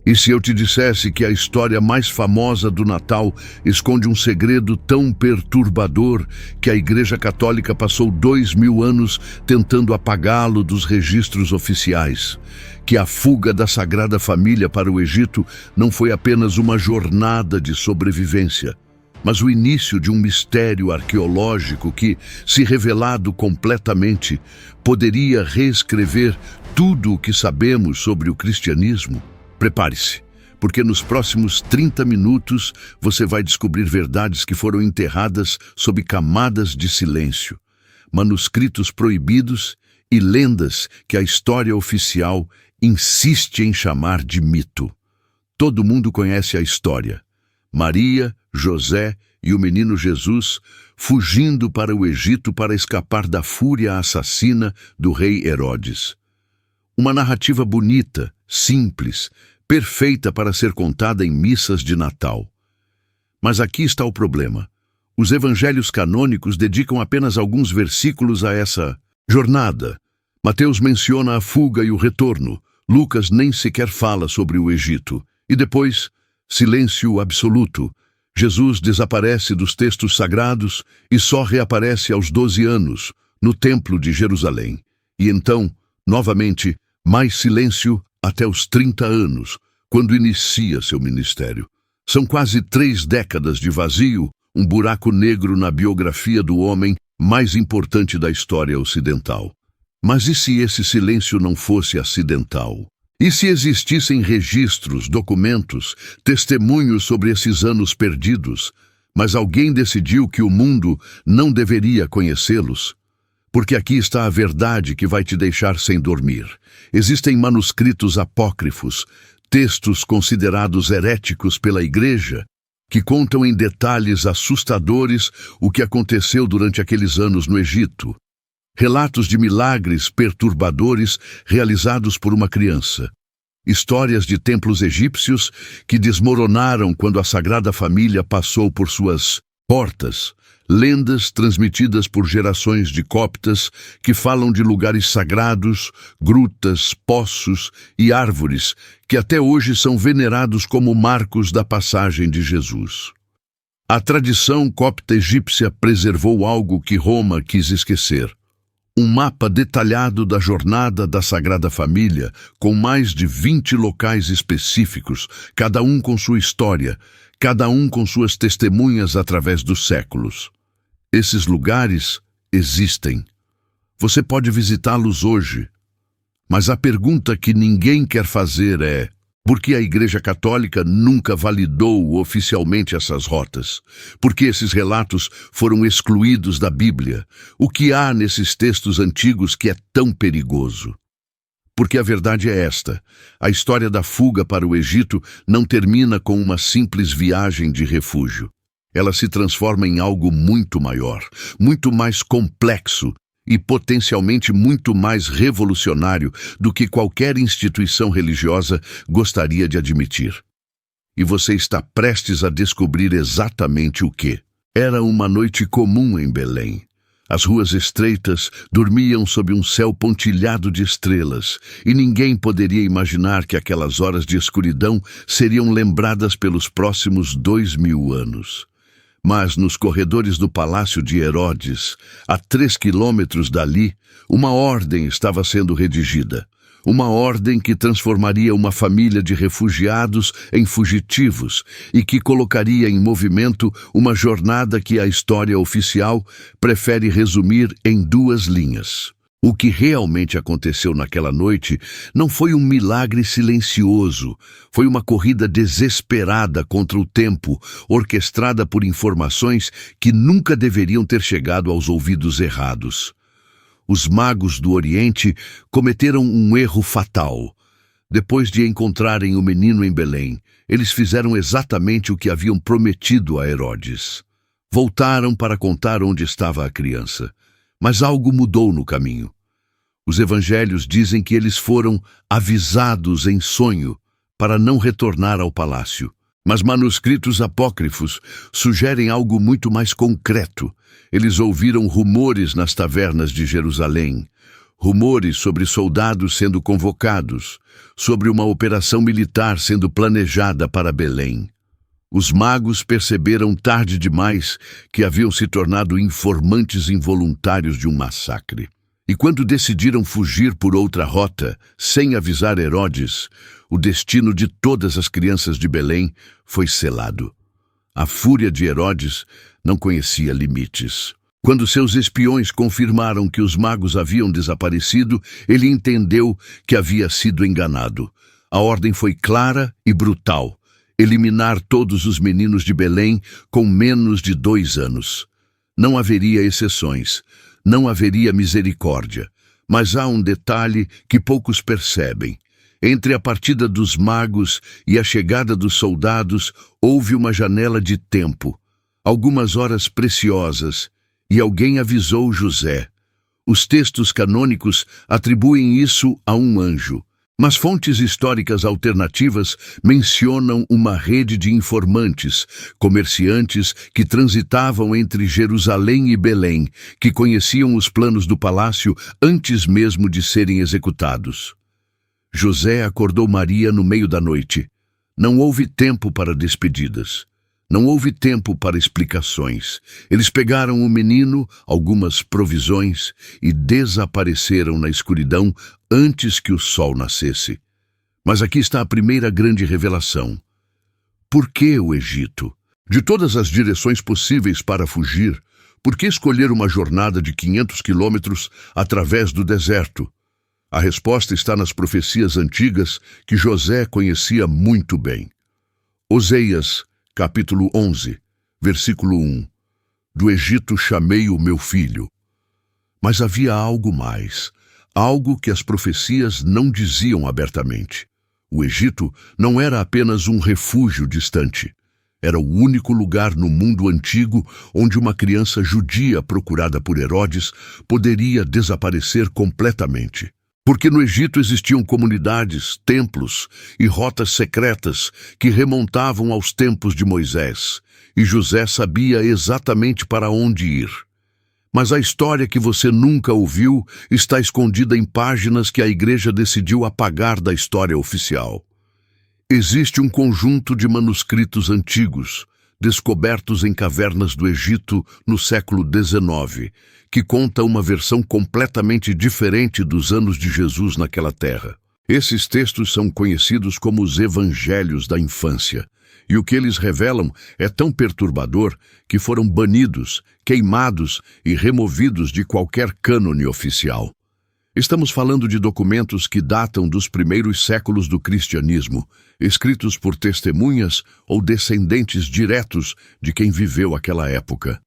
E se eu te dissesse que a história mais famosa do Natal esconde um segredo tão perturbador que a Igreja Católica passou 2000 anos tentando apagá-lo dos registros oficiais? Que a fuga da Sagrada Família para o Egito não foi apenas uma jornada de sobrevivência, mas o início de um mistério arqueológico que, se revelado completamente, poderia reescrever tudo o que sabemos sobre o cristianismo? Prepare-se, porque nos próximos 30 minutos você vai descobrir verdades que foram enterradas sob camadas de silêncio, manuscritos proibidos e lendas que a história oficial insiste em chamar de mito. Todo mundo conhece a história. Maria, José e o menino Jesus fugindo para o Egito para escapar da fúria assassina do rei Herodes. Uma narrativa bonita, simples, perfeita para ser contada em missas de Natal. Mas aqui está o problema. Os evangelhos canônicos dedicam apenas alguns versículos a essa jornada. Mateus menciona a fuga e o retorno. Lucas nem sequer fala sobre o Egito. E depois, silêncio absoluto. Jesus desaparece dos textos sagrados e só reaparece aos 12 anos, no Templo de Jerusalém. E então, novamente, mais silêncio até os 30 anos, quando inicia seu ministério. São quase 3 décadas de vazio, um buraco negro na biografia do homem mais importante da história ocidental. Mas e se esse silêncio não fosse acidental? E se existissem registros, documentos, testemunhos sobre esses anos perdidos, mas alguém decidiu que o mundo não deveria conhecê-los? Porque aqui está a verdade que vai te deixar sem dormir. Existem manuscritos apócrifos, textos considerados heréticos pela Igreja, que contam em detalhes assustadores o que aconteceu durante aqueles anos no Egito. Relatos de milagres perturbadores realizados por uma criança. Histórias de templos egípcios que desmoronaram quando a Sagrada Família passou por suas portas. Lendas transmitidas por gerações de coptas que falam de lugares sagrados, grutas, poços e árvores que até hoje são venerados como marcos da passagem de Jesus. A tradição copta egípcia preservou algo que Roma quis esquecer. Um mapa detalhado da jornada da Sagrada Família, com mais de 20 locais específicos, cada um com sua história, cada um com suas testemunhas através dos séculos. Esses lugares existem. Você pode visitá-los hoje. Mas a pergunta que ninguém quer fazer é: por que a Igreja Católica nunca validou oficialmente essas rotas? Por que esses relatos foram excluídos da Bíblia? O que há nesses textos antigos que é tão perigoso? Porque a verdade é esta: a história da fuga para o Egito não termina com uma simples viagem de refúgio. Ela se transforma em algo muito maior, muito mais complexo e potencialmente muito mais revolucionário do que qualquer instituição religiosa gostaria de admitir. E você está prestes a descobrir exatamente o que. Era uma noite comum em Belém. As ruas estreitas dormiam sob um céu pontilhado de estrelas, e ninguém poderia imaginar que aquelas horas de escuridão seriam lembradas pelos próximos 2000 anos. Mas nos corredores do palácio de Herodes, a 3 quilômetros dali, uma ordem estava sendo redigida. Uma ordem que transformaria uma família de refugiados em fugitivos e que colocaria em movimento uma jornada que a história oficial prefere resumir em 2 linhas. O que realmente aconteceu naquela noite não foi um milagre silencioso, foi uma corrida desesperada contra o tempo, orquestrada por informações que nunca deveriam ter chegado aos ouvidos errados. Os magos do Oriente cometeram um erro fatal. Depois de encontrarem o menino em Belém, eles fizeram exatamente o que haviam prometido a Herodes. Voltaram para contar onde estava a criança. Mas algo mudou no caminho. Os evangelhos dizem que eles foram avisados em sonho para não retornar ao palácio. Mas manuscritos apócrifos sugerem algo muito mais concreto. Eles ouviram rumores nas tavernas de Jerusalém. rumores sobre soldados sendo convocados, sobre uma operação militar sendo planejada para Belém. Os magos perceberam tarde demais que haviam se tornado informantes involuntários de um massacre. E quando decidiram fugir por outra rota, sem avisar Herodes, o destino de todas as crianças de Belém foi selado. A fúria de Herodes não conhecia limites. Quando seus espiões confirmaram que os magos haviam desaparecido, ele entendeu que havia sido enganado. A ordem foi clara e brutal: eliminar todos os meninos de Belém com menos de 2 anos. Não haveria exceções, não haveria misericórdia. Mas há um detalhe que poucos percebem. Entre a partida dos magos e a chegada dos soldados, houve uma janela de tempo, algumas horas preciosas, e alguém avisou José. Os textos canônicos atribuem isso a um anjo, mas fontes históricas alternativas mencionam uma rede de informantes, comerciantes que transitavam entre Jerusalém e Belém, que conheciam os planos do palácio antes mesmo de serem executados. José acordou Maria no meio da noite. Não houve tempo para despedidas. Não houve tempo para explicações. Eles pegaram o menino, algumas provisões, e desapareceram na escuridão antes que o sol nascesse. Mas aqui está a primeira grande revelação. Por que o Egito? De todas as direções possíveis para fugir, por que escolher uma jornada de 500 quilômetros através do deserto? A resposta está nas profecias antigas que José conhecia muito bem. Oseias, capítulo 11, versículo 1. Do Egito chamei o meu filho. Mas havia algo mais, algo que as profecias não diziam abertamente. O Egito não era apenas um refúgio distante. Era o único lugar no mundo antigo onde uma criança judia procurada por Herodes poderia desaparecer completamente. Porque no Egito existiam comunidades, templos e rotas secretas que remontavam aos tempos de Moisés, e José sabia exatamente para onde ir. Mas a história que você nunca ouviu está escondida em páginas que a igreja decidiu apagar da história oficial. Existe um conjunto de manuscritos antigos, descobertos em cavernas do Egito no século XIX, que conta uma versão completamente diferente dos anos de Jesus naquela terra. Esses textos são conhecidos como os Evangelhos da Infância, e o que eles revelam é tão perturbador que foram banidos, queimados e removidos de qualquer cânone oficial. Estamos falando de documentos que datam dos primeiros séculos do cristianismo, escritos por testemunhas ou descendentes diretos de quem viveu aquela época.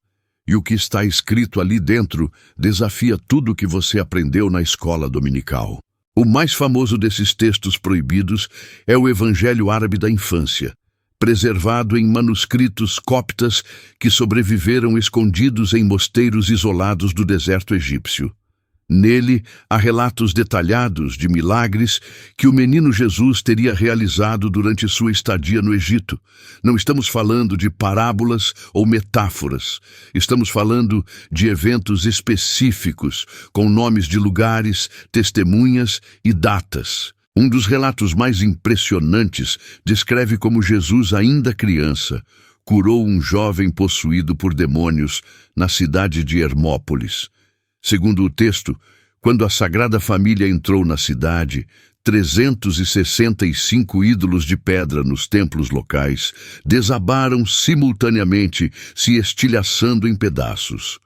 E o que está escrito ali dentro desafia tudo o que você aprendeu na escola dominical. O mais famoso desses textos proibidos é o Evangelho Árabe da Infância, preservado em manuscritos coptas que sobreviveram escondidos em mosteiros isolados do deserto egípcio. Nele, há relatos detalhados de milagres que o menino Jesus teria realizado durante sua estadia no Egito. Não estamos falando de parábolas ou metáforas. Estamos falando de eventos específicos, com nomes de lugares, testemunhas e datas. Um dos relatos mais impressionantes descreve como Jesus, ainda criança, curou um jovem possuído por demônios na cidade de Hermópolis. Segundo o texto, quando a Sagrada Família entrou na cidade, 365 ídolos de pedra nos templos locais desabaram simultaneamente, se estilhaçando em pedaços.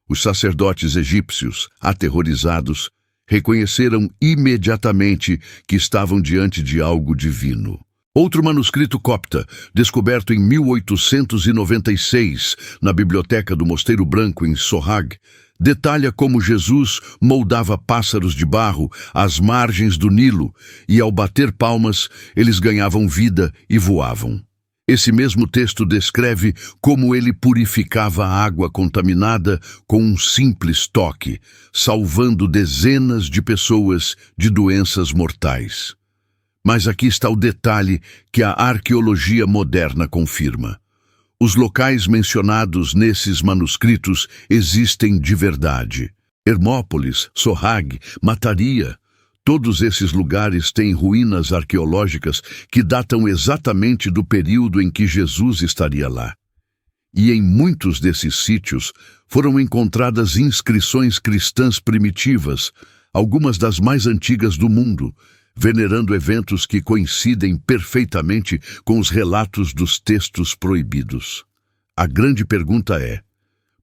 Os sacerdotes egípcios, aterrorizados, reconheceram imediatamente que estavam diante de algo divino. Outro manuscrito copta, descoberto em 1896 na biblioteca do Mosteiro Branco em Sohag, detalha como Jesus moldava pássaros de barro às margens do Nilo e, ao bater palmas, eles ganhavam vida e voavam. Esse mesmo texto descreve como ele purificava a água contaminada com um simples toque, salvando dezenas de pessoas de doenças mortais. Mas aqui está o detalhe que a arqueologia moderna confirma. Os locais mencionados nesses manuscritos existem de verdade. Hermópolis, Sorrag, Mataria. Todos esses lugares têm ruínas arqueológicas que datam exatamente do período em que Jesus estaria lá. E em muitos desses sítios foram encontradas inscrições cristãs primitivas, algumas das mais antigas do mundo, venerando eventos que coincidem perfeitamente com os relatos dos textos proibidos. A grande pergunta é: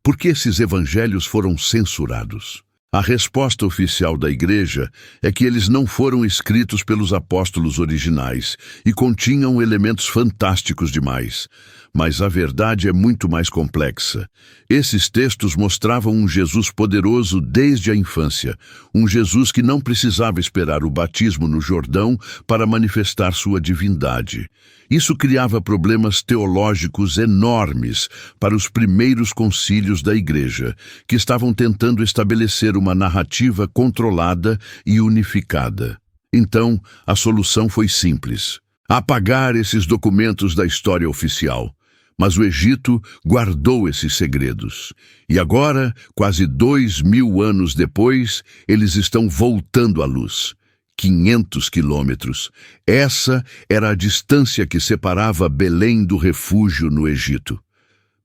por que esses evangelhos foram censurados? A resposta oficial da Igreja é que eles não foram escritos pelos apóstolos originais e continham elementos fantásticos demais. Mas a verdade é muito mais complexa. Esses textos mostravam um Jesus poderoso desde a infância, um Jesus que não precisava esperar o batismo no Jordão para manifestar sua divindade. Isso criava problemas teológicos enormes para os primeiros concílios da Igreja, que estavam tentando estabelecer uma narrativa controlada e unificada. Então, a solução foi simples: apagar esses documentos da história oficial. Mas o Egito guardou esses segredos. E agora, quase 2000 anos depois, eles estão voltando à luz. 500 quilômetros. Essa era a distância que separava Belém do refúgio no Egito.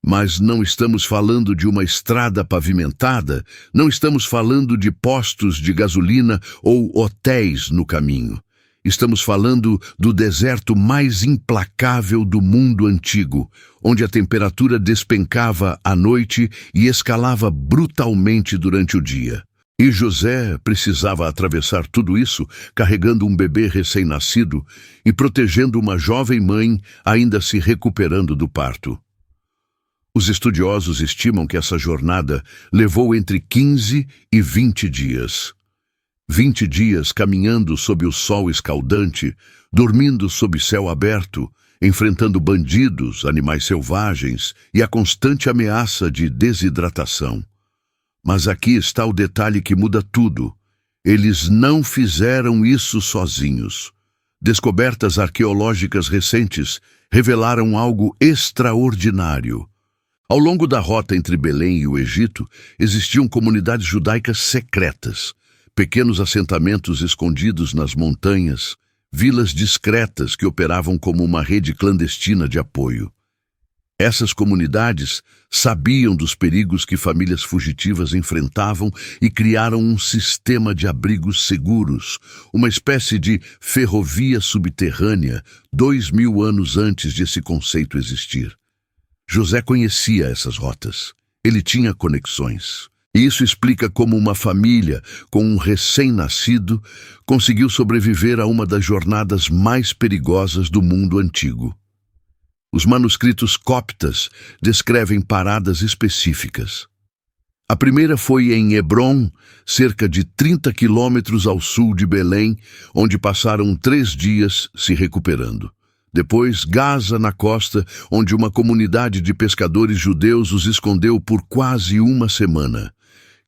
Mas não estamos falando de uma estrada pavimentada, não estamos falando de postos de gasolina ou hotéis no caminho. Estamos falando do deserto mais implacável do mundo antigo, onde a temperatura despencava à noite e escalava brutalmente durante o dia. E José precisava atravessar tudo isso carregando um bebê recém-nascido e protegendo uma jovem mãe ainda se recuperando do parto. Os estudiosos estimam que essa jornada levou entre 15 e 20 dias. 20 dias caminhando sob o sol escaldante, dormindo sob céu aberto, enfrentando bandidos, animais selvagens e a constante ameaça de desidratação. Mas aqui está o detalhe que muda tudo. Eles não fizeram isso sozinhos. Descobertas arqueológicas recentes revelaram algo extraordinário. Ao longo da rota entre Belém e o Egito, existiam comunidades judaicas secretas, pequenos assentamentos escondidos nas montanhas, vilas discretas que operavam como uma rede clandestina de apoio. Essas comunidades sabiam dos perigos que famílias fugitivas enfrentavam e criaram um sistema de abrigos seguros, uma espécie de ferrovia subterrânea, 2000 anos antes de esse conceito existir. José conhecia essas rotas. Ele tinha conexões. E isso explica como uma família com um recém-nascido conseguiu sobreviver a uma das jornadas mais perigosas do mundo antigo. Os manuscritos coptas descrevem paradas específicas. A primeira foi em Hebrom, cerca de 30 quilômetros ao sul de Belém, onde passaram 3 dias se recuperando. Depois, Gaza, na costa, onde uma comunidade de pescadores judeus os escondeu por quase uma semana.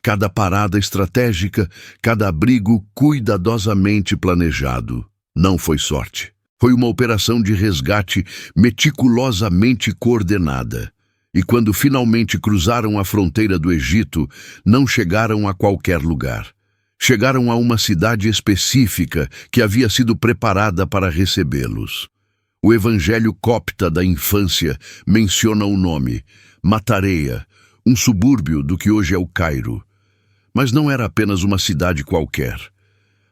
Cada parada estratégica, cada abrigo cuidadosamente planejado. Não foi sorte. Foi uma operação de resgate meticulosamente coordenada. E quando finalmente cruzaram a fronteira do Egito, não chegaram a qualquer lugar. Chegaram a uma cidade específica que havia sido preparada para recebê-los. O Evangelho copta da infância menciona o nome, Matareia, um subúrbio do que hoje é o Cairo. Mas não era apenas uma cidade qualquer.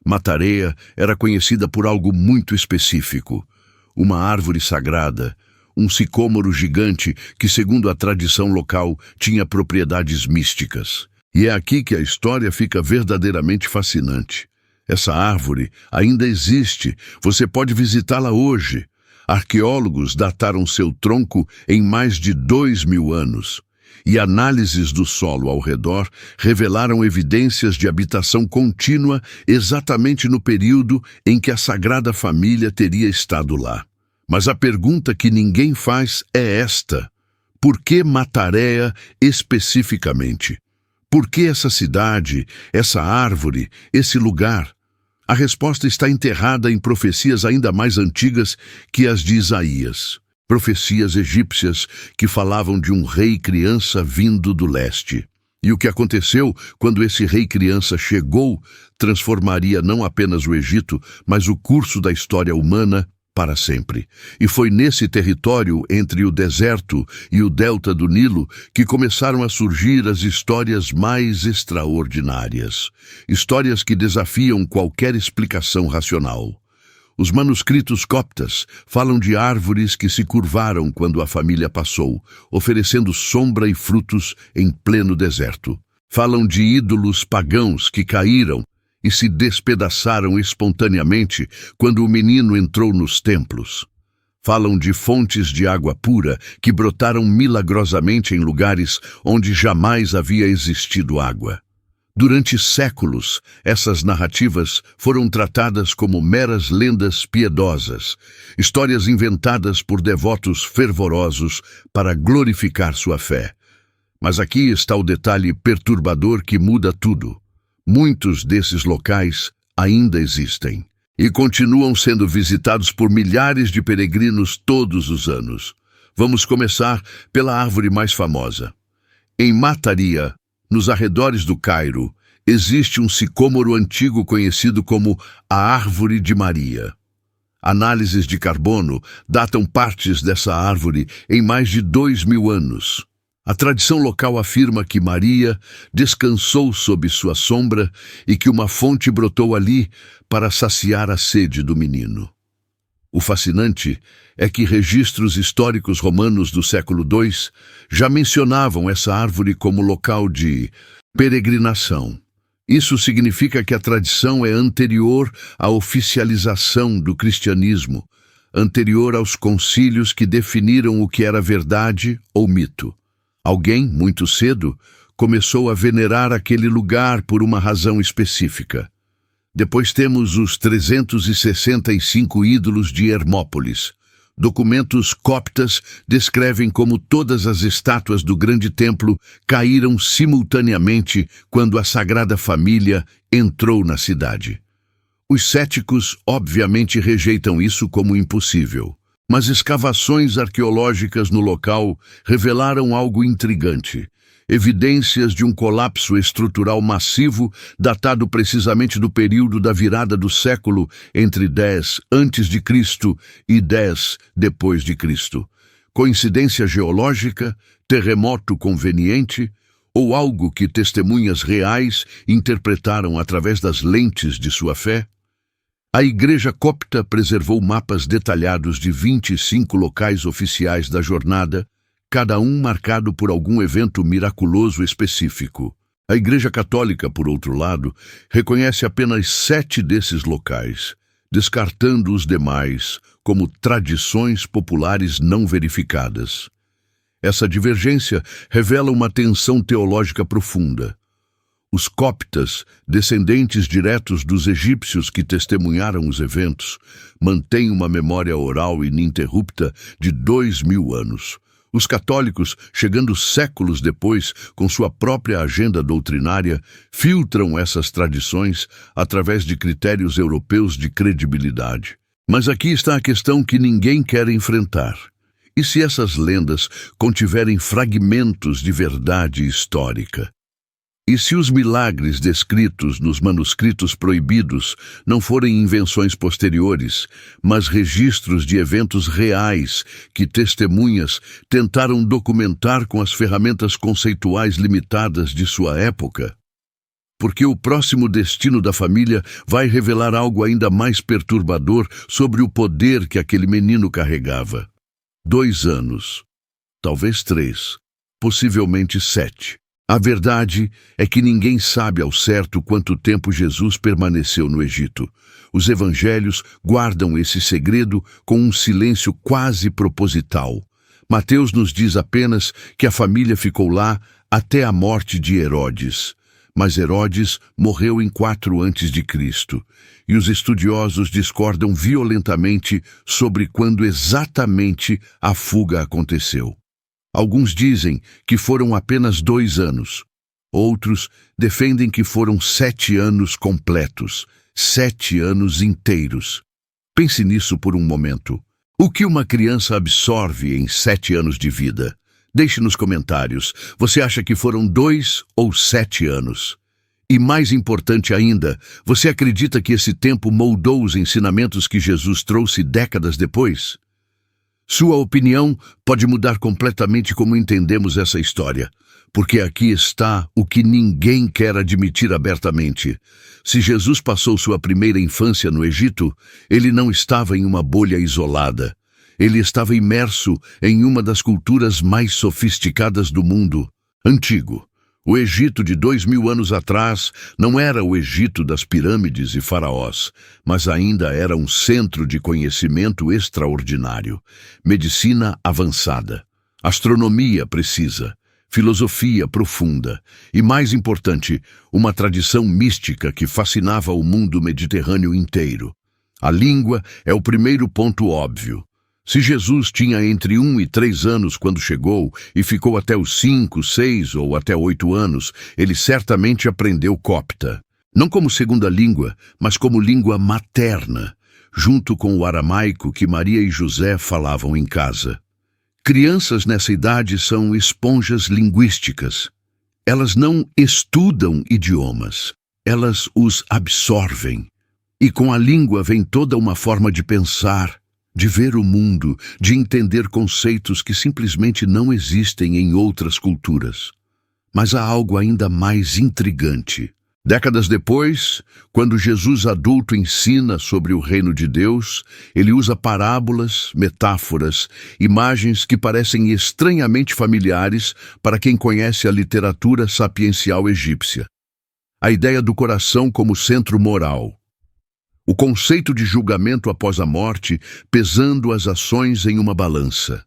Matareia era conhecida por algo muito específico, uma árvore sagrada, um sicômoro gigante que, segundo a tradição local, tinha propriedades místicas. E é aqui que a história fica verdadeiramente fascinante. Essa árvore ainda existe, você pode visitá-la hoje. Arqueólogos dataram seu tronco em mais de 2000 anos. E análises do solo ao redor revelaram evidências de habitação contínua exatamente no período em que a Sagrada Família teria estado lá. Mas a pergunta que ninguém faz é esta: por que Matareia especificamente? Por que essa cidade, essa árvore, esse lugar? A resposta está enterrada em profecias ainda mais antigas que as de Isaías. Profecias egípcias que falavam de um rei criança vindo do leste. E o que aconteceu quando esse rei criança chegou transformaria não apenas o Egito, mas o curso da história humana para sempre. E foi nesse território, entre o deserto e o delta do Nilo, que começaram a surgir as histórias mais extraordinárias. Histórias que desafiam qualquer explicação racional. Os manuscritos coptas falam de árvores que se curvaram quando a família passou, oferecendo sombra e frutos em pleno deserto. Falam de ídolos pagãos que caíram e se despedaçaram espontaneamente quando o menino entrou nos templos. Falam de fontes de água pura que brotaram milagrosamente em lugares onde jamais havia existido água. Durante séculos, essas narrativas foram tratadas como meras lendas piedosas, histórias inventadas por devotos fervorosos para glorificar sua fé. Mas aqui está o detalhe perturbador que muda tudo. Muitos desses locais ainda existem e continuam sendo visitados por milhares de peregrinos todos os anos. Vamos começar pela árvore mais famosa. Em Mataria, nos arredores do Cairo, existe um sicômoro antigo conhecido como a Árvore de Maria. Análises de carbono datam partes dessa árvore em mais de 2000 anos. A tradição local afirma que Maria descansou sob sua sombra e que uma fonte brotou ali para saciar a sede do menino. O fascinante é que registros históricos romanos do século II já mencionavam essa árvore como local de peregrinação. Isso significa que a tradição é anterior à oficialização do cristianismo, anterior aos concílios que definiram o que era verdade ou mito. Alguém, muito cedo, começou a venerar aquele lugar por uma razão específica. Depois temos os 365 ídolos de Hermópolis. Documentos coptas descrevem como todas as estátuas do grande templo caíram simultaneamente quando a Sagrada Família entrou na cidade. Os céticos obviamente rejeitam isso como impossível, mas escavações arqueológicas no local revelaram algo intrigante. Evidências de um colapso estrutural massivo datado precisamente do período da virada do século entre 10 a.C. e 10 depois de Cristo. Coincidência geológica, terremoto conveniente ou algo que testemunhas reais interpretaram através das lentes de sua fé? A Igreja Copta preservou mapas detalhados de 25 locais oficiais da jornada, cada um marcado por algum evento miraculoso específico. A Igreja Católica, por outro lado, reconhece apenas 7 desses locais, descartando os demais como tradições populares não verificadas. Essa divergência revela uma tensão teológica profunda. Os coptas, descendentes diretos dos egípcios que testemunharam os eventos, mantêm uma memória oral ininterrupta de 2000 anos. Os católicos, chegando séculos depois com sua própria agenda doutrinária, filtram essas tradições através de critérios europeus de credibilidade. Mas aqui está a questão que ninguém quer enfrentar. E se essas lendas contiverem fragmentos de verdade histórica? E se os milagres descritos nos manuscritos proibidos não forem invenções posteriores, mas registros de eventos reais que testemunhas tentaram documentar com as ferramentas conceituais limitadas de sua época? Porque o próximo destino da família vai revelar algo ainda mais perturbador sobre o poder que aquele menino carregava. 2 anos, talvez 3, possivelmente 7. A verdade é que ninguém sabe ao certo quanto tempo Jesus permaneceu no Egito. Os evangelhos guardam esse segredo com um silêncio quase proposital. Mateus nos diz apenas que a família ficou lá até a morte de Herodes. Mas Herodes morreu em 4 a.C., e os estudiosos discordam violentamente sobre quando exatamente a fuga aconteceu. Alguns dizem que foram apenas 2 anos. Outros defendem que foram 7 anos completos, 7 anos inteiros. Pense nisso por um momento. O que uma criança absorve em 7 anos de vida? Deixe nos comentários. Você acha que foram 2 ou 7 anos? E mais importante ainda, você acredita que esse tempo moldou os ensinamentos que Jesus trouxe décadas depois? Sua opinião pode mudar completamente como entendemos essa história, porque aqui está o que ninguém quer admitir abertamente. Se Jesus passou sua primeira infância no Egito, ele não estava em uma bolha isolada. Ele estava imerso em uma das culturas mais sofisticadas do mundo, antigo. O Egito de 2000 anos atrás não era o Egito das pirâmides e faraós, mas ainda era um centro de conhecimento extraordinário, medicina avançada, astronomia precisa, filosofia profunda e, mais importante, uma tradição mística que fascinava o mundo mediterrâneo inteiro. A língua é o primeiro ponto óbvio. Se Jesus tinha entre 1 e 3 anos quando chegou e ficou até os 5, 6 ou até 8 anos, ele certamente aprendeu copta. Não como segunda língua, mas como língua materna, junto com o aramaico que Maria e José falavam em casa. Crianças nessa idade são esponjas linguísticas. Elas não estudam idiomas, elas os absorvem. E com a língua vem toda uma forma de pensar, de ver o mundo, de entender conceitos que simplesmente não existem em outras culturas. Mas há algo ainda mais intrigante. Décadas depois, quando Jesus adulto ensina sobre o reino de Deus, ele usa parábolas, metáforas, imagens que parecem estranhamente familiares para quem conhece a literatura sapiencial egípcia. A ideia do coração como centro moral. O conceito de julgamento após a morte, pesando as ações em uma balança.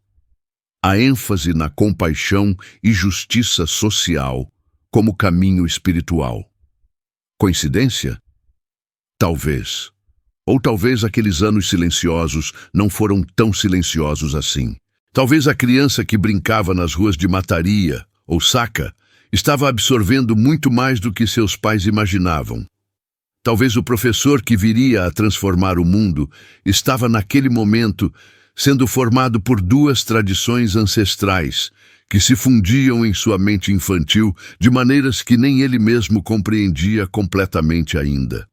A ênfase na compaixão e justiça social como caminho espiritual. Coincidência? Talvez. Ou talvez aqueles anos silenciosos não foram tão silenciosos assim. Talvez a criança que brincava nas ruas de Mataria, ou Saca, estava absorvendo muito mais do que seus pais imaginavam. Talvez o professor que viria a transformar o mundo estava naquele momento sendo formado por 2 tradições ancestrais que se fundiam em sua mente infantil de maneiras que nem ele mesmo compreendia completamente ainda.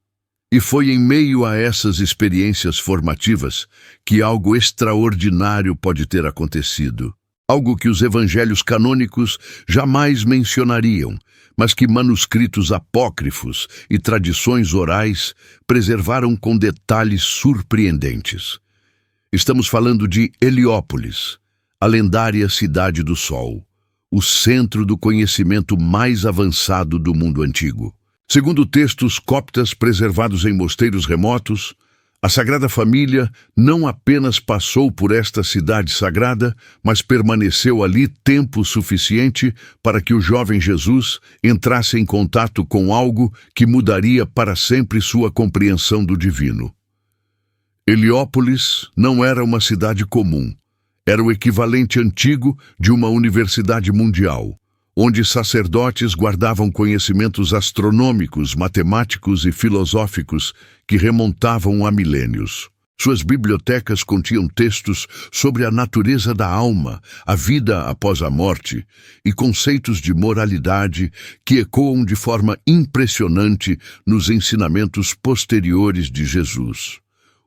E foi em meio a essas experiências formativas que algo extraordinário pode ter acontecido. Algo que os evangelhos canônicos jamais mencionariam, mas que manuscritos apócrifos e tradições orais preservaram com detalhes surpreendentes. Estamos falando de Heliópolis, a lendária Cidade do Sol, o centro do conhecimento mais avançado do mundo antigo. Segundo textos coptas preservados em mosteiros remotos, a Sagrada Família não apenas passou por esta cidade sagrada, mas permaneceu ali tempo suficiente para que o jovem Jesus entrasse em contato com algo que mudaria para sempre sua compreensão do divino. Heliópolis não era uma cidade comum, era o equivalente antigo de uma universidade mundial, onde sacerdotes guardavam conhecimentos astronômicos, matemáticos e filosóficos que remontavam a milênios. Suas bibliotecas continham textos sobre a natureza da alma, a vida após a morte e conceitos de moralidade que ecoam de forma impressionante nos ensinamentos posteriores de Jesus.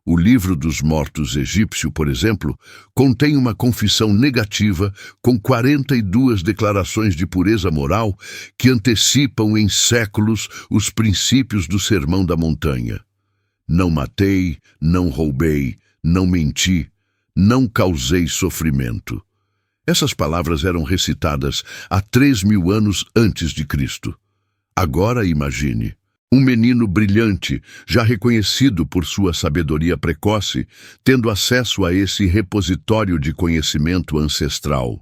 O Livro dos Mortos egípcio, por exemplo, contém uma confissão negativa com 42 declarações de pureza moral que antecipam em séculos os princípios do Sermão da Montanha. Não matei, não roubei, não menti, não causei sofrimento. Essas palavras eram recitadas há 3.000 anos antes de Cristo. Agora imagine. Um menino brilhante, já reconhecido por sua sabedoria precoce, tendo acesso a esse repositório de conhecimento ancestral.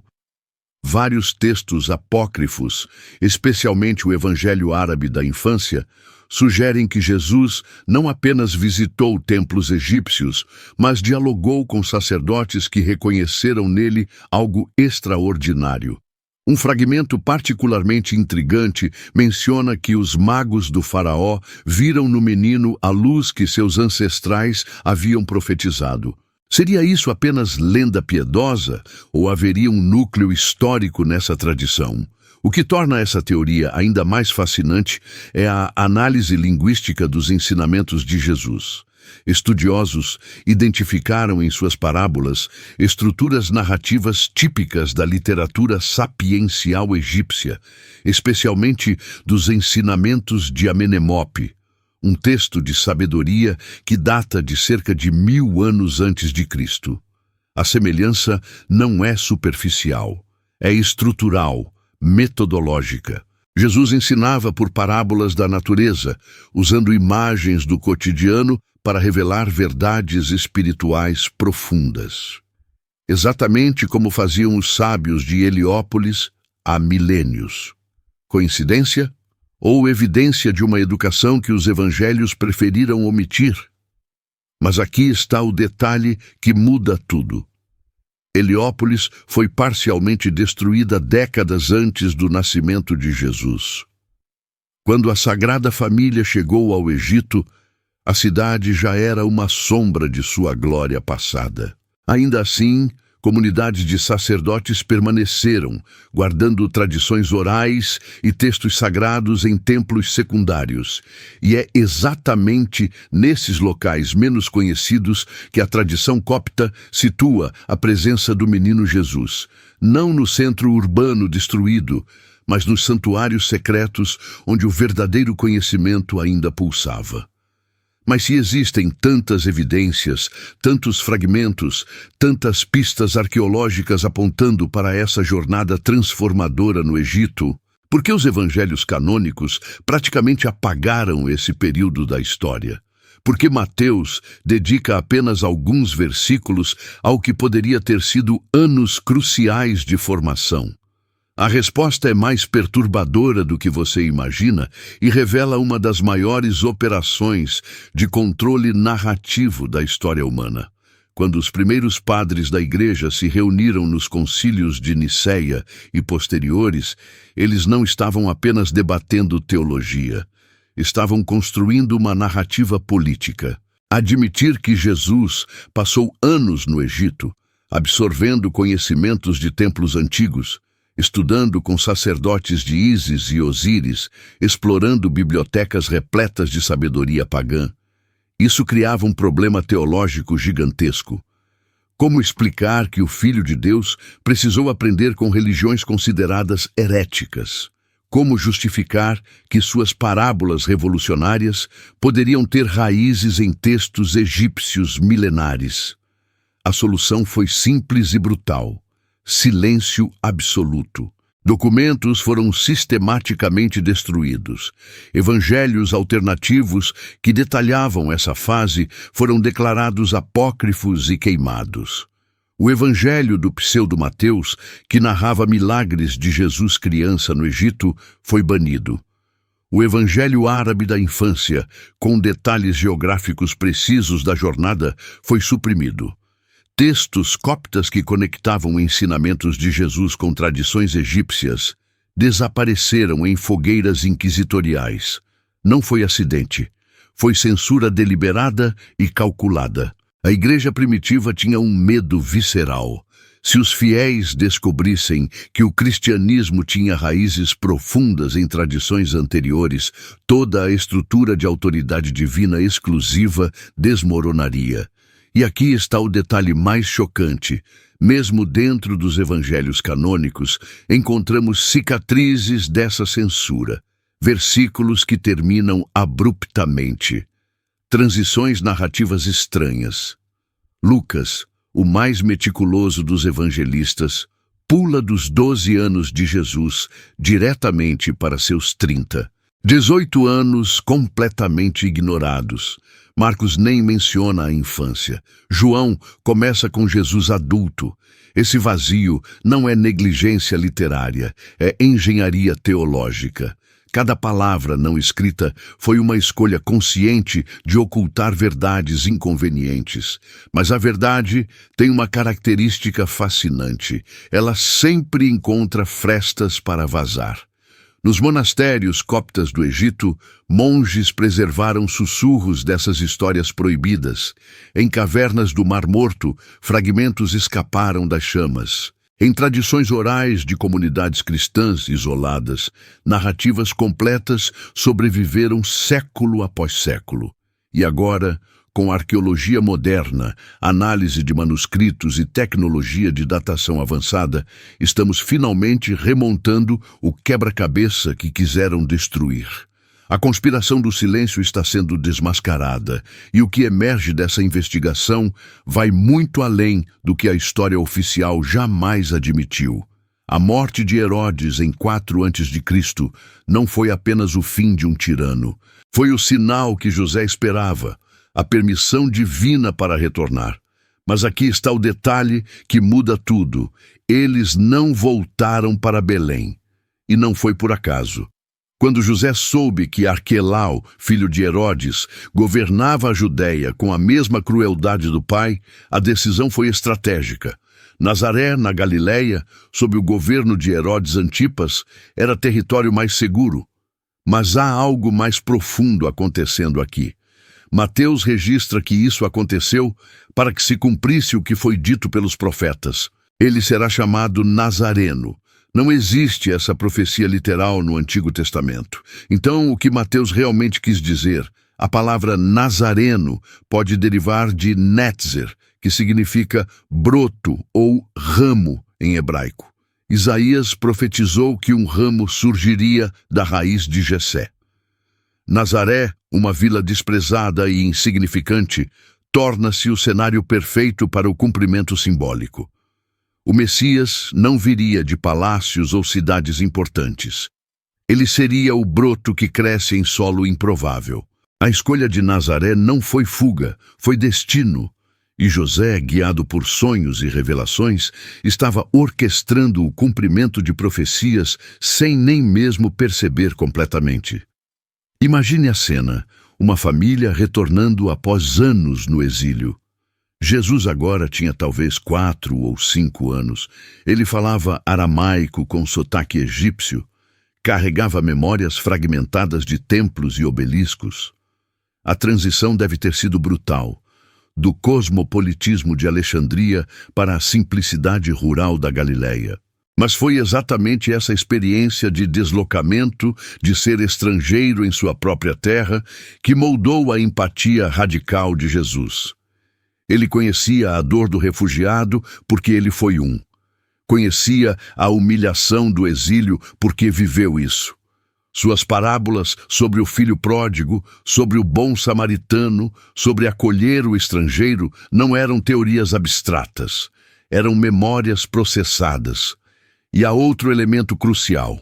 Vários textos apócrifos, especialmente o Evangelho Árabe da Infância, sugerem que Jesus não apenas visitou templos egípcios, mas dialogou com sacerdotes que reconheceram nele algo extraordinário. Um fragmento particularmente intrigante menciona que os magos do faraó viram no menino a luz que seus ancestrais haviam profetizado. Seria isso apenas lenda piedosa ou haveria um núcleo histórico nessa tradição? O que torna essa teoria ainda mais fascinante é a análise linguística dos ensinamentos de Jesus. Estudiosos identificaram em suas parábolas estruturas narrativas típicas da literatura sapiencial egípcia, especialmente dos ensinamentos de Amenemope, um texto de sabedoria que data de cerca de 1000 anos antes de Cristo. A semelhança não é superficial, é estrutural, metodológica. Jesus ensinava por parábolas da natureza, usando imagens do cotidiano para revelar verdades espirituais profundas. Exatamente como faziam os sábios de Heliópolis há milênios. Coincidência? Ou evidência de uma educação que os evangelhos preferiram omitir? Mas aqui está o detalhe que muda tudo. Heliópolis foi parcialmente destruída décadas antes do nascimento de Jesus. Quando a Sagrada Família chegou ao Egito, a cidade já era uma sombra de sua glória passada. Ainda assim, comunidades de sacerdotes permaneceram, guardando tradições orais e textos sagrados em templos secundários. E é exatamente nesses locais menos conhecidos que a tradição copta situa a presença do menino Jesus, não no centro urbano destruído, mas nos santuários secretos onde o verdadeiro conhecimento ainda pulsava. Mas se existem tantas evidências, tantos fragmentos, tantas pistas arqueológicas apontando para essa jornada transformadora no Egito, por que os evangelhos canônicos praticamente apagaram esse período da história? Por que Mateus dedica apenas alguns versículos ao que poderia ter sido anos cruciais de formação? A resposta é mais perturbadora do que você imagina e revela uma das maiores operações de controle narrativo da história humana. Quando os primeiros padres da Igreja se reuniram nos concílios de Nicéia e posteriores, eles não estavam apenas debatendo teologia, estavam construindo uma narrativa política. Admitir que Jesus passou anos no Egito, absorvendo conhecimentos de templos antigos, estudando com sacerdotes de Ísis e Osíris, explorando bibliotecas repletas de sabedoria pagã. Isso criava um problema teológico gigantesco. Como explicar que o Filho de Deus precisou aprender com religiões consideradas heréticas? Como justificar que suas parábolas revolucionárias poderiam ter raízes em textos egípcios milenares? A solução foi simples e brutal. Silêncio absoluto. Documentos foram sistematicamente destruídos. Evangelhos alternativos que detalhavam essa fase foram declarados apócrifos e queimados. O Evangelho do pseudo-Mateus, que narrava milagres de Jesus criança no Egito, foi banido. O Evangelho árabe da infância, com detalhes geográficos precisos da jornada, foi suprimido. Textos coptas que conectavam ensinamentos de Jesus com tradições egípcias desapareceram em fogueiras inquisitoriais. Não foi acidente. Foi censura deliberada e calculada. A Igreja primitiva tinha um medo visceral. Se os fiéis descobrissem que o cristianismo tinha raízes profundas em tradições anteriores, toda a estrutura de autoridade divina exclusiva desmoronaria. E aqui está o detalhe mais chocante. Mesmo dentro dos evangelhos canônicos, encontramos cicatrizes dessa censura. Versículos que terminam abruptamente. Transições narrativas estranhas. Lucas, o mais meticuloso dos evangelistas, pula dos 12 anos de Jesus diretamente para seus 30. 18 anos completamente ignorados. Marcos nem menciona a infância. João começa com Jesus adulto. Esse vazio não é negligência literária, é engenharia teológica. Cada palavra não escrita foi uma escolha consciente de ocultar verdades inconvenientes. Mas a verdade tem uma característica fascinante. Ela sempre encontra frestas para vazar. Nos monastérios coptas do Egito, monges preservaram sussurros dessas histórias proibidas. Em cavernas do Mar Morto, fragmentos escaparam das chamas. Em tradições orais de comunidades cristãs isoladas, narrativas completas sobreviveram século após século. E agora, com a arqueologia moderna, análise de manuscritos e tecnologia de datação avançada, estamos finalmente remontando o quebra-cabeça que quiseram destruir. A conspiração do silêncio está sendo desmascarada, e o que emerge dessa investigação vai muito além do que a história oficial jamais admitiu. A morte de Herodes em 4 a.C. não foi apenas o fim de um tirano. Foi o sinal que José esperava, a permissão divina para retornar. Mas aqui está o detalhe que muda tudo. Eles não voltaram para Belém. E não foi por acaso. Quando José soube que Arquelau, filho de Herodes, governava a Judéia com a mesma crueldade do pai, a decisão foi estratégica. Nazaré, na Galileia, sob o governo de Herodes Antipas, era território mais seguro. Mas há algo mais profundo acontecendo aqui. Mateus registra que isso aconteceu para que se cumprisse o que foi dito pelos profetas. Ele será chamado Nazareno. Não existe essa profecia literal no Antigo Testamento. Então, o que Mateus realmente quis dizer? A palavra Nazareno pode derivar de Netzer, que significa broto ou ramo em hebraico. Isaías profetizou que um ramo surgiria da raiz de Jessé. Nazaré, uma vila desprezada e insignificante, torna-se o cenário perfeito para o cumprimento simbólico. O Messias não viria de palácios ou cidades importantes. Ele seria o broto que cresce em solo improvável. A escolha de Nazaré não foi fuga, foi destino. E José, guiado por sonhos e revelações, estava orquestrando o cumprimento de profecias sem nem mesmo perceber completamente. Imagine a cena, uma família retornando após anos no exílio. Jesus agora tinha talvez 4 ou 5 anos. Ele falava aramaico com sotaque egípcio, carregava memórias fragmentadas de templos e obeliscos. A transição deve ter sido brutal, do cosmopolitismo de Alexandria para a simplicidade rural da Galileia. Mas foi exatamente essa experiência de deslocamento, de ser estrangeiro em sua própria terra, que moldou a empatia radical de Jesus. Ele conhecia a dor do refugiado porque ele foi um. Conhecia a humilhação do exílio porque viveu isso. Suas parábolas sobre o filho pródigo, sobre o bom samaritano, sobre acolher o estrangeiro, não eram teorias abstratas, eram memórias processadas. E há outro elemento crucial.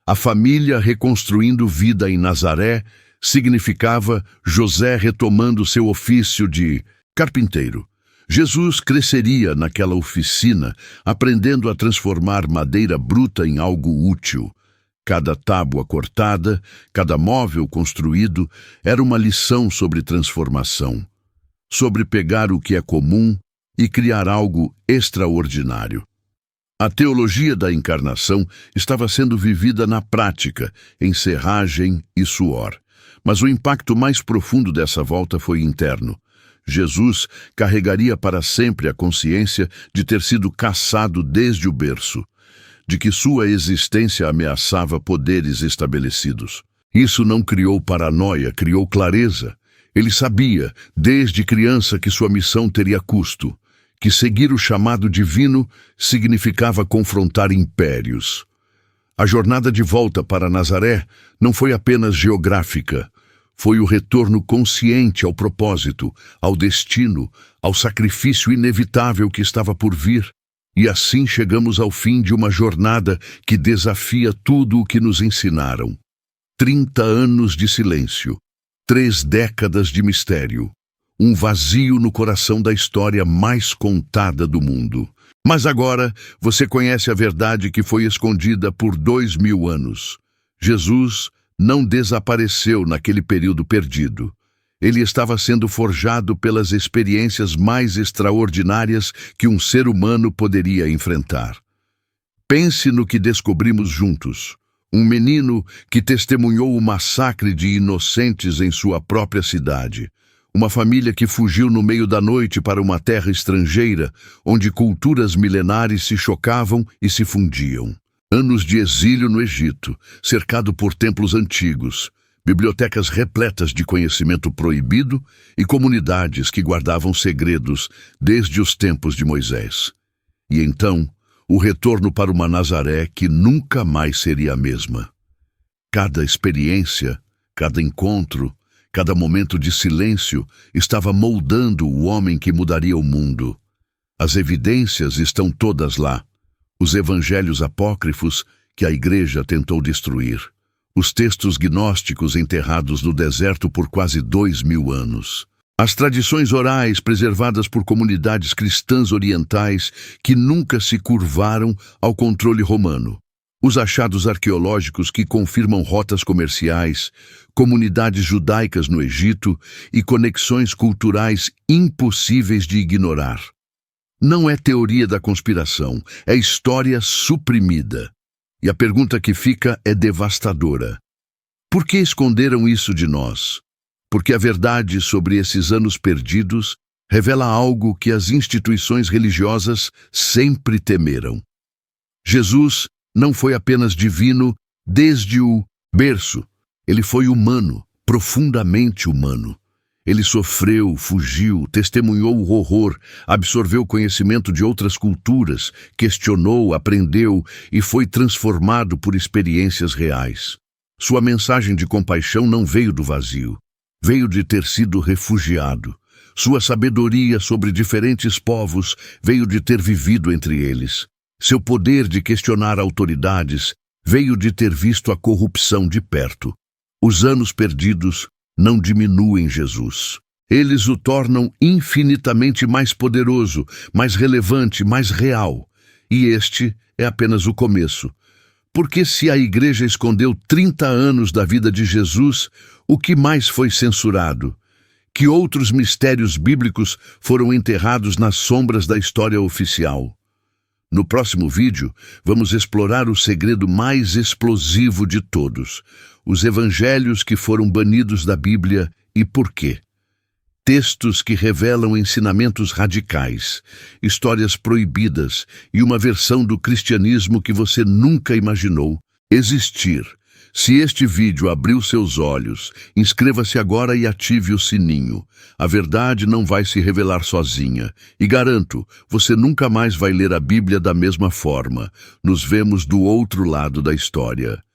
A família reconstruindo vida em Nazaré significava José retomando seu ofício de carpinteiro. Jesus cresceria naquela oficina, aprendendo a transformar madeira bruta em algo útil. Cada tábua cortada, cada móvel construído, era uma lição sobre transformação, sobre pegar o que é comum e criar algo extraordinário. A teologia da encarnação estava sendo vivida na prática, em serragem e suor. Mas o impacto mais profundo dessa volta foi interno. Jesus carregaria para sempre a consciência de ter sido caçado desde o berço, de que sua existência ameaçava poderes estabelecidos. Isso não criou paranoia, criou clareza. Ele sabia, desde criança, que sua missão teria custo, que seguir o chamado divino significava confrontar impérios. A jornada de volta para Nazaré não foi apenas geográfica, foi o retorno consciente ao propósito, ao destino, ao sacrifício inevitável que estava por vir. E assim chegamos ao fim de uma jornada que desafia tudo o que nos ensinaram. 30 anos de silêncio, 3 décadas de mistério, um vazio no coração da história mais contada do mundo. Mas agora você conhece a verdade que foi escondida por 2000 anos. Jesus não desapareceu naquele período perdido. Ele estava sendo forjado pelas experiências mais extraordinárias que um ser humano poderia enfrentar. Pense no que descobrimos juntos. Um menino que testemunhou o massacre de inocentes em sua própria cidade. Uma família que fugiu no meio da noite para uma terra estrangeira, onde culturas milenares se chocavam e se fundiam. Anos de exílio no Egito, cercado por templos antigos, bibliotecas repletas de conhecimento proibido e comunidades que guardavam segredos desde os tempos de Moisés. E então, o retorno para uma Nazaré que nunca mais seria a mesma. Cada experiência, cada encontro, cada momento de silêncio estava moldando o homem que mudaria o mundo. As evidências estão todas lá. Os evangelhos apócrifos que a igreja tentou destruir. Os textos gnósticos enterrados no deserto por quase 2000 anos. As tradições orais preservadas por comunidades cristãs orientais que nunca se curvaram ao controle romano. Os achados arqueológicos que confirmam rotas comerciais, comunidades judaicas no Egito e conexões culturais impossíveis de ignorar. Não é teoria da conspiração, é história suprimida. E a pergunta que fica é devastadora. Por que esconderam isso de nós? Porque a verdade sobre esses anos perdidos revela algo que as instituições religiosas sempre temeram. Jesus não foi apenas divino desde o berço. Ele foi humano, profundamente humano. Ele sofreu, fugiu, testemunhou o horror, absorveu o conhecimento de outras culturas, questionou, aprendeu e foi transformado por experiências reais. Sua mensagem de compaixão não veio do vazio, veio de ter sido refugiado. Sua sabedoria sobre diferentes povos veio de ter vivido entre eles. Seu poder de questionar autoridades veio de ter visto a corrupção de perto. Os anos perdidos não diminuem Jesus. Eles o tornam infinitamente mais poderoso, mais relevante, mais real. E este é apenas o começo. Porque se a igreja escondeu 30 anos da vida de Jesus, o que mais foi censurado? Que outros mistérios bíblicos foram enterrados nas sombras da história oficial? No próximo vídeo, vamos explorar o segredo mais explosivo de todos, os evangelhos que foram banidos da Bíblia e por quê. Textos que revelam ensinamentos radicais, histórias proibidas e uma versão do cristianismo que você nunca imaginou existir. Se este vídeo abriu seus olhos, inscreva-se agora e ative o sininho. A verdade não vai se revelar sozinha. E garanto, você nunca mais vai ler a Bíblia da mesma forma. Nos vemos do outro lado da história.